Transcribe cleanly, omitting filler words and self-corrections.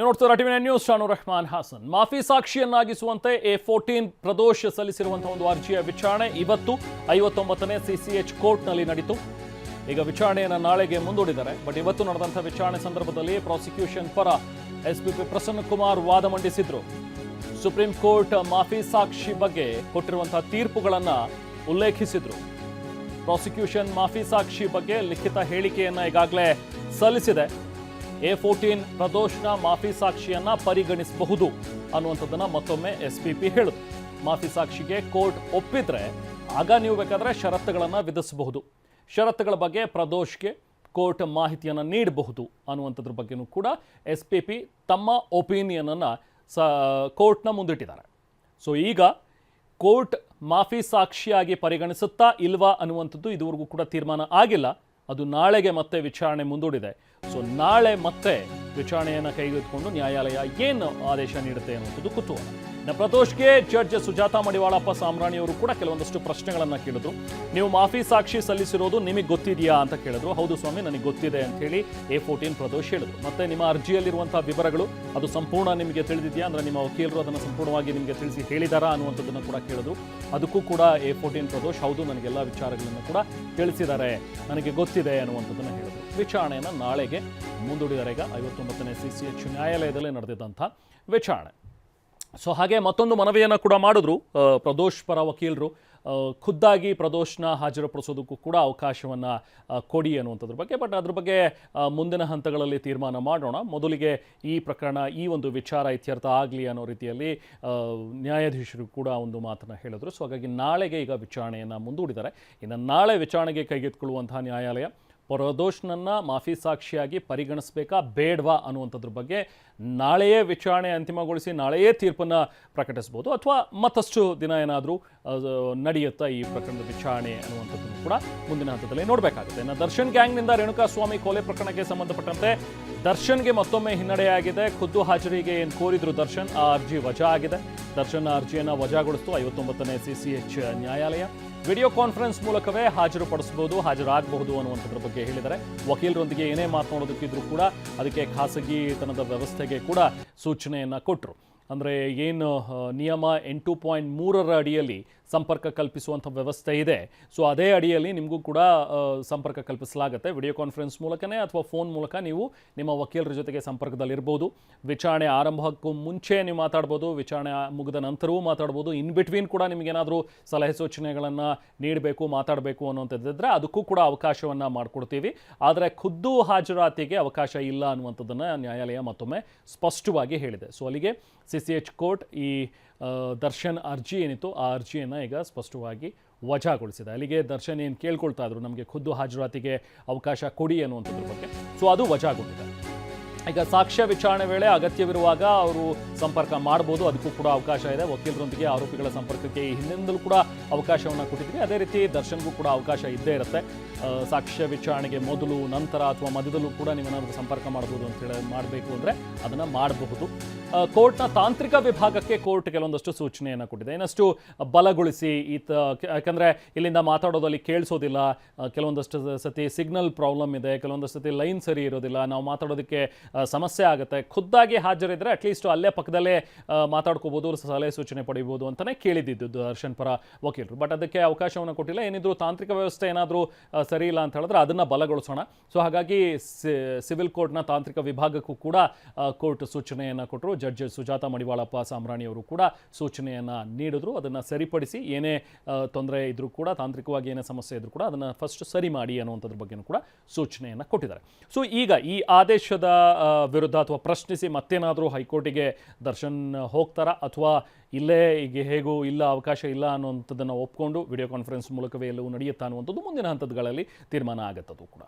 ನೀವು ನೋಡ್ತೀರಾ TV news. Shanu Rehman Hassan. ಮಾಫಿ ಸಾಕ್ಷಿಯನ್ನಾಗಿಸುವಂತೆ A14 ಪ್ರದೋಷ್ ಸಲ್ಲಿಸಿರುವಂತಹ ಒಂದು ಅರ್ಜಿಯ ವಿಚಾರಣೆ ಇವತ್ತು 59ನೇ CCH ಕೋರ್ಟ್ನಲ್ಲಿ ನಡೆಯಿತು. ಈಗ ವಿಚಾರಣೆಯನ್ನು ನಾಳೆಗೆ ಮುಂದೂಡಿದ್ದಾರೆ. ಬಟ್ ಇವತ್ತು ನಡೆದಂತಹ ವಿಚಾರಣೆ ಸಂದರ್ಭದಲ್ಲಿ ಪ್ರಾಸಿಕ್ಯೂಷನ್ ಪರ SPP ಪ್ರಸನ್ನ ಕುಮಾರ್ ವಾದ ಮಂಡಿಸಿದ್ರು. ಸುಪ್ರೀಂ ಕೋರ್ಟ್ ಮಾಫಿ ಸಾಕ್ಷಿ ಬಗ್ಗೆ ಕೊಟ್ಟಿರುವಂತಹ ತೀರ್ಪುಗಳನ್ನು ಉಲ್ಲೇಖಿಸಿದ್ರು. ಪ್ರಾಸಿಕ್ಯೂಷನ್ ಮಾಫಿ ಸಾಕ್ಷಿ ಬಗ್ಗೆ ಲಿಖಿತ ಹೇಳಿಕೆಯನ್ನು ಈಗಾಗಲೇ ಸಲ್ಲಿಸಿದೆ. A14 ಪ್ರದೋಷ್ನ ಮಾಫಿ ಸಾಕ್ಷಿಯನ್ನ ಪರಿಗಣಿಸಬಹುದು ಅನ್ನುವಂಥದ್ದನ್ನ ಮತ್ತೊಮ್ಮೆ SPP ಹೇಳಿದ್ರು. ಮಾಫಿ ಸಾಕ್ಷಿಗೆ ಕೋರ್ಟ್ ಒಪ್ಪಿದ್ರೆ ಆಗ ನೀವು ಬೇಕಾದ್ರೆ ಷರತ್ತುಗಳನ್ನು ವಿಧಿಸಬಹುದು. ಷರತ್ತುಗಳ ಬಗ್ಗೆ ಪ್ರದೋಷ್ಗೆ ಕೋರ್ಟ್ ಮಾಹಿತಿಯನ್ನು ನೀಡಬಹುದು ಅನ್ನುವಂಥದ್ರ ಬಗ್ಗೆನೂ ಕೂಡ SPP ತಮ್ಮ ಒಪಿನಿಯನನ್ನು ಕೋರ್ಟ್ನ ಮುಂದಿಟ್ಟಿದ್ದಾರೆ. ಸೊ ಈಗ ಕೋರ್ಟ್ ಮಾಫಿ ಸಾಕ್ಷಿಯಾಗಿ ಪರಿಗಣಿಸುತ್ತಾ ಇಲ್ವಾ ಅನ್ನುವಂಥದ್ದು ಇದುವರೆಗೂ ಕೂಡ ತೀರ್ಮಾನ ಆಗಿಲ್ಲ. ಅದು ನಾಳೆಗೆ ಮತ್ತೆ ವಿಚಾರಣೆ ಮುಂದೂಡಿದೆ. ಸೊ ನಾಳೆ ಮತ್ತೆ ವಿಚಾರಣೆಯನ್ನು ಕೈಗೆತ್ತಿಕೊಂಡು ನ್ಯಾಯಾಲಯ ಏನು ಆದೇಶ ನೀಡುತ್ತೆ ಅನ್ನುವಂಥದ್ದು ಕುತೂಹಲ. ಪ್ರದೋಷ್ಗೆ ಜಡ್ಜ್ ಸುಜಾತಾ ಮಡಿವಾಳಪ್ಪ ಸಾಮ್ರಾಣಿಯವರು ಕೂಡ ಕೆಲವೊಂದಷ್ಟು ಪ್ರಶ್ನೆಗಳನ್ನು ಕೇಳಿದ್ರು. ನೀವು ಮಾಫಿ ಸಾಕ್ಷಿ ಸಲ್ಲಿಸಿರೋದು ನಿಮಗೆ ಗೊತ್ತಿದೆಯಾ ಅಂತ ಕೇಳಿದ್ರು. ಹೌದು ಸ್ವಾಮಿ, ನನಗೆ ಗೊತ್ತಿದೆ ಅಂತ ಹೇಳಿ A14 ಪ್ರದೋಷ್ ಹೇಳಿದ್ರು. ಮತ್ತೆ ನಿಮ್ಮ ಅರ್ಜಿಯಲ್ಲಿರುವಂತಹ ವಿವರಗಳು ಅದು ಸಂಪೂರ್ಣ ನಿಮಗೆ ತಿಳಿದಿದೆಯಾ, ಅಂದ್ರೆ ನಿಮ್ಮ ವಕೀಲರು ಅದನ್ನು ಸಂಪೂರ್ಣವಾಗಿ ನಿಮಗೆ ತಿಳಿಸಿ ಹೇಳಿದಾರಾ ಅನ್ನುವಂಥದ್ದನ್ನು ಕೂಡ ಕೇಳಿದ್ರು. ಅದಕ್ಕೂ ಕೂಡ A14 ಪ್ರದೋಷ್ ಹೌದು, ನನಗೆಲ್ಲ ವಿಚಾರಗಳನ್ನು ಕೂಡ ತಿಳಿಸಿದ್ದಾರೆ, ನನಗೆ ಗೊತ್ತಿದೆ ಅನ್ನುವಂಥದ್ದನ್ನು ಹೇಳಿದ್ರು. ವಿಚಾರಣೆಯನ್ನು ನಾಳೆಗೆ ಮುಂದೂಡಿದ್ದಾರೆ. ಈಗ 59ನೇ CCH ನ್ಯಾಯಾಲಯದಲ್ಲಿ ನಡೆದಿದ್ದಂಥ ವಿಚಾರಣೆ. ಸೊ ಹಾಗೆ ಮತ್ತೊಂದು ಮನವಿಯನ್ನು ಕೂಡ ಮಾಡಿದ್ರು ಪ್ರದೋಷ್ ಪರ ವಕೀಲರು. ಖುದ್ದಾಗಿ ಪ್ರದೋಷ್ನ ಹಾಜರುಪಡಿಸೋದಕ್ಕೂ ಕೂಡ ಅವಕಾಶವನ್ನು ಕೊಡಿ ಅನ್ನುವಂಥದ್ರ ಬಗ್ಗೆ. ಬಟ್ ಅದ್ರ ಬಗ್ಗೆ ಮುಂದಿನ ಹಂತಗಳಲ್ಲಿ ತೀರ್ಮಾನ ಮಾಡೋಣ. ಮೊದಲಿಗೆ ಈ ಪ್ರಕರಣ, ಈ ಒಂದು ವಿಚಾರ ಇತ್ಯರ್ಥ ಆಗಲಿ ಅನ್ನೋ ರೀತಿಯಲ್ಲಿ ನ್ಯಾಯಾಧೀಶರು ಕೂಡ ಒಂದು ಮಾತನ್ನು ಹೇಳಿದ್ರು. ಸೊ ಹಾಗಾಗಿ ನಾಳೆಗೆ ಈಗ ವಿಚಾರಣೆಯನ್ನು ಮುಂದೂಡಿದ್ದಾರೆ. ಇನ್ನು ನಾಳೆ ವಿಚಾರಣೆಗೆ ಕೈಗೆತ್ತಿಕೊಳ್ಳುವಂತಹ ನ್ಯಾಯಾಲಯ ಪ್ರದೋಷ್ನನ್ನು ಮಾಫಿ ಸಾಕ್ಷಿಯಾಗಿ ಪರಿಗಣಿಸಬೇಕಾ ಬೇಡವಾ ಅನ್ನುವಂಥದ್ರ ಬಗ್ಗೆ ನಾಳೆಯೇ ವಿಚಾರಣೆ ಅಂತಿಮಗೊಳಿಸಿ ನಾಳೆಯೇ ತೀರ್ಪನ್ನು ಪ್ರಕಟಿಸ್ಬೋದು, ಅಥವಾ ಮತ್ತಷ್ಟು ದಿನ ಏನಾದರೂ ನಡೆಯುತ್ತಾ ಈ ಪ್ರಕರಣದ ವಿಚಾರಣೆ ಅನ್ನುವಂಥದ್ದನ್ನು ಕೂಡ ಮುಂದಿನ ಹಂತದಲ್ಲಿ ನೋಡಬೇಕಾಗುತ್ತೆ. ಇನ್ನು ದರ್ಶನ್ ಗ್ಯಾಂಗ್ನಿಂದ ರೇಣುಕಾಸ್ವಾಮಿ ಕೊಲೆ ಪ್ರಕರಣಕ್ಕೆ ಸಂಬಂಧಪಟ್ಟಂತೆ ದರ್ಶನ್ಗೆ ಮತ್ತೊಮ್ಮೆ ಹಿನ್ನಡೆಯಾಗಿದೆ. ಖುದ್ದು ಹಾಜರಿಗೆ ಏನು ಕೋರಿದ್ರು ದರ್ಶನ್, ಆ ಅರ್ಜಿ ವಜಾ ಆಗಿದೆ. ದರ್ಶನ್ ಅರ್ಜಿಯನ್ನು ವಜಾಗೊಳಿಸಿತು 59ನೇ CCH ನ್ಯಾಯಾಲಯ. ವಿಡಿಯೋ ಕಾನ್ಫರೆನ್ಸ್ ಮೂಲಕವೇ ಹಾಜರಾಗಬಹುದು ಅನ್ನುವಂಥದ್ರ ಬಗ್ಗೆ ಹೇಳಿದ್ದಾರೆ. ವಕೀಲರೊಂದಿಗೆ ಏನೇ ಮಾತನಾಡೋದಕ್ಕಿದ್ರೂ ಕೂಡ ಅದಕ್ಕೆ ಖಾಸಗಿತನದ ವ್ಯವಸ್ಥೆಗೆ ಕೂಡ ಸೂಚನೆಯನ್ನು ಕೊಟ್ಟರು. ಅಂದರೆ ಏನು ನಿಯಮ 8.3ರ ಅಡಿಯಲ್ಲಿ ಸಂಪರ್ಕ ಕಲ್ಪಿಸುವಂಥ ವ್ಯವಸ್ಥೆ ಇದೆ, ಸೊ ಅದೇ ಅಡಿಯಲ್ಲಿ ನಿಮಗೂ ಕೂಡ ಸಂಪರ್ಕ ಕಲ್ಪಿಸಲಾಗುತ್ತೆ. ವಿಡಿಯೋ ಕಾನ್ಫರೆನ್ಸ್ ಮೂಲಕನೇ ಅಥವಾ ಫೋನ್ ಮೂಲಕ ನೀವು ನಿಮ್ಮ ವಕೀಲರ ಜೊತೆಗೆ ಸಂಪರ್ಕದಲ್ಲಿರ್ಬೋದು. ವಿಚಾರಣೆ ಆರಂಭಕ್ಕೂ ಮುಂಚೆ ನೀವು ಮಾತಾಡ್ಬೋದು, ವಿಚಾರಣೆ ಮುಗಿದ ನಂತರವೂ ಮಾತಾಡ್ಬೋದು. ಇನ್ ಬಿಟ್ವೀನ್ ಕೂಡ ನಿಮಗೇನಾದರೂ ಸಲಹೆ ಸೂಚನೆಗಳನ್ನು ನೀಡಬೇಕು, ಮಾತಾಡಬೇಕು ಅನ್ನೋಂಥದ್ದಿದ್ರೆ ಅದಕ್ಕೂ ಕೂಡ ಅವಕಾಶವನ್ನು ಮಾಡಿಕೊಡ್ತೀವಿ. ಆದರೆ ಖುದ್ದು ಹಾಜರಾತಿಗೆ ಅವಕಾಶ ಇಲ್ಲ ಅನ್ನುವಂಥದ್ದನ್ನು ನ್ಯಾಯಾಲಯ ಮತ್ತೊಮ್ಮೆ ಸ್ಪಷ್ಟವಾಗಿ ಹೇಳಿದೆ. ಸೊ ಅಲ್ಲಿಗೆ CCH ಕೋರ್ಟ್ ಈ ದರ್ಶನ್ ಅರ್ಜಿ ಏನಿತ್ತು ಆ ಅರ್ಜಿಯನ್ನು ಈಗ ಸ್ಪಷ್ಟವಾಗಿ ವಜಾಗೊಳಿಸಿದೆ. ಅಲ್ಲಿಗೆ ದರ್ಶನ್ ಏನು ಕೇಳ್ಕೊಳ್ತಾ ಇದ್ರು, ನಮಗೆ ಖುದ್ದು ಹಾಜರಾತಿಗೆ ಅವಕಾಶ ಕೊಡಿ ಅನ್ನುವಂಥದ್ರ ಬಗ್ಗೆ, ಸೊ ಅದು ವಜಾಗೊಂಡಿದೆ. ಈಗ ಸಾಕ್ಷ್ಯ ವಿಚಾರಣೆ ವೇಳೆ ಅಗತ್ಯವಿರುವಾಗ ಅವರು ಸಂಪರ್ಕ ಮಾಡ್ಬೋದು, ಅದಕ್ಕೂ ಕೂಡ ಅವಕಾಶ ಇದೆ. ವಕೀಲರೊಂದಿಗೆ ಆರೋಪಿಗಳ ಸಂಪರ್ಕಕ್ಕೆ ಈ ಹಿಂದಿನಿಂದಲೂ ಕೂಡ ಅವಕಾಶವನ್ನು ಕೊಟ್ಟಿದ್ವಿ. ಅದೇ ರೀತಿ ದರ್ಶನ್ಗೂ ಕೂಡ ಅವಕಾಶ ಇದ್ದೇ ಇರುತ್ತೆ. ಸಾಕ್ಷ್ಯ ವಿಚಾರಣೆಗೆ ಮೊದಲು, ನಂತರ ಅಥವಾ ಮಧ್ಯದಲ್ಲೂ ಕೂಡ ನೀವೇನಾದರೂ ಸಂಪರ್ಕ ಮಾಡ್ಬೋದು ಅಂತೇಳಿ ಮಾಡಬೇಕು ಅಂದರೆ ಅದನ್ನು ಮಾಡಬಹುದು. ಕೋರ್ಟ್ನ ತಾಂತ್ರಿಕ ವಿಭಾಗಕ್ಕೆ ಕೋರ್ಟ್ ಕೆಲವೊಂದಷ್ಟು ಸೂಚನೆಯನ್ನು ಕೊಟ್ಟಿದೆ. ಇನ್ನಷ್ಟು ಬಲಗೊಳಿಸಿ, ಯಾಕಂದರೆ ಇಲ್ಲಿಂದ ಮಾತಾಡೋದಲ್ಲಿ ಕೇಳಿಸೋದಿಲ್ಲ, ಕೆಲವೊಂದಷ್ಟು ಸತಿ ಸಿಗ್ನಲ್ ಪ್ರಾಬ್ಲಮ್ ಇದೆ, ಕೆಲವೊಂದಷ್ಟು ಸತಿ ಲೈನ್ ಸರಿ ಇರೋದಿಲ್ಲ, ನಾವು ಮಾತಾಡೋದಕ್ಕೆ ಸಮಸ್ಯೆ ಆಗುತ್ತೆ. ಖುದ್ದಾಗಿ ಹಾಜರಿದ್ದರೆ ಅಟ್ಲೀಸ್ಟ್ ಅಲ್ಲೇ ಪಕ್ಕದಲ್ಲೇ ಮಾತಾಡ್ಕೋಬೋದು, ಸಲಹೆ ಸೂಚನೆ ಪಡಿಬೋದು ಅಂತಲೇ ಕೇಳಿದ್ದು ದರ್ಶನ್ ಪರ ವಕೀಲರು. ಬಟ್ ಅದಕ್ಕೆ ಅವಕಾಶವನ್ನು ಕೊಟ್ಟಿಲ್ಲ. ಏನಿದ್ರು ತಾಂತ್ರಿಕ ವ್ಯವಸ್ಥೆ ಏನಾದರೂ ಸರಿ ಇಲ್ಲ ಅಂತ ಹೇಳಿದ್ರೆ ಅದನ್ನು ಬಲಗೊಳಿಸೋಣ. ಸೊ ಹಾಗಾಗಿ ಸಿವಿಲ್ ಕೋರ್ಟ್ನ ತಾಂತ್ರಿಕ ವಿಭಾಗಕ್ಕೂ ಕೂಡ ಕೋರ್ಟ್ ಸೂಚನೆಯನ್ನು ಕೊಟ್ಟರು. ಜಡ್ಜ್ ಸುಜಾತಾ ಮಡಿವಾಳಪ್ಪ ಸಾಮ್ರಾಣಿಯವರು ಕೂಡ ಸೂಚನೆಯನ್ನು ನೀಡಿದ್ರು. ಅದನ್ನು ಸರಿಪಡಿಸಿ, ಏನೇ ತೊಂದರೆ ಇದ್ರೂ ಕೂಡ, ತಾಂತ್ರಿಕವಾಗಿ ಏನೇ ಸಮಸ್ಯೆ ಇದ್ರೂ ಕೂಡ ಅದನ್ನು ಫಸ್ಟ್ ಸರಿ ಮಾಡಿ ಅನ್ನುವಂಥದ್ರ ಬಗ್ಗೆಯೂ ಕೂಡ ಸೂಚನೆಯನ್ನು ಕೊಟ್ಟಿದ್ದಾರೆ. ಸೊ ಈಗ ಈ ಆದೇಶದ ವಿರುದ್ಧ ಅಥವಾ ಪ್ರಶ್ನಿಸಿ ಮತ್ತೇನಾದರೂ ಹೈಕೋರ್ಟಿಗೆ ದರ್ಶನ್ ಹೋಗ್ತಾರಾ, ಅಥವಾ ಇಲ್ಲೇ ಈಗ ಹೇಗೂ ಇಲ್ಲ, ಅವಕಾಶ ಇಲ್ಲ ಅನ್ನುವಂಥದ್ದನ್ನು ಒಪ್ಕೊಂಡು ವಿಡಿಯೋ ಕಾನ್ಫರೆನ್ಸ್ ಮೂಲಕವೇ ಎಲ್ಲವೂ ನಡೆಯುತ್ತಾ ಅನ್ನುವಂಥದ್ದು ಮುಂದಿನ ಹಂತಗಳಲ್ಲಿ ತೀರ್ಮಾನ ಆಗುತ್ತದು ಕೂಡ.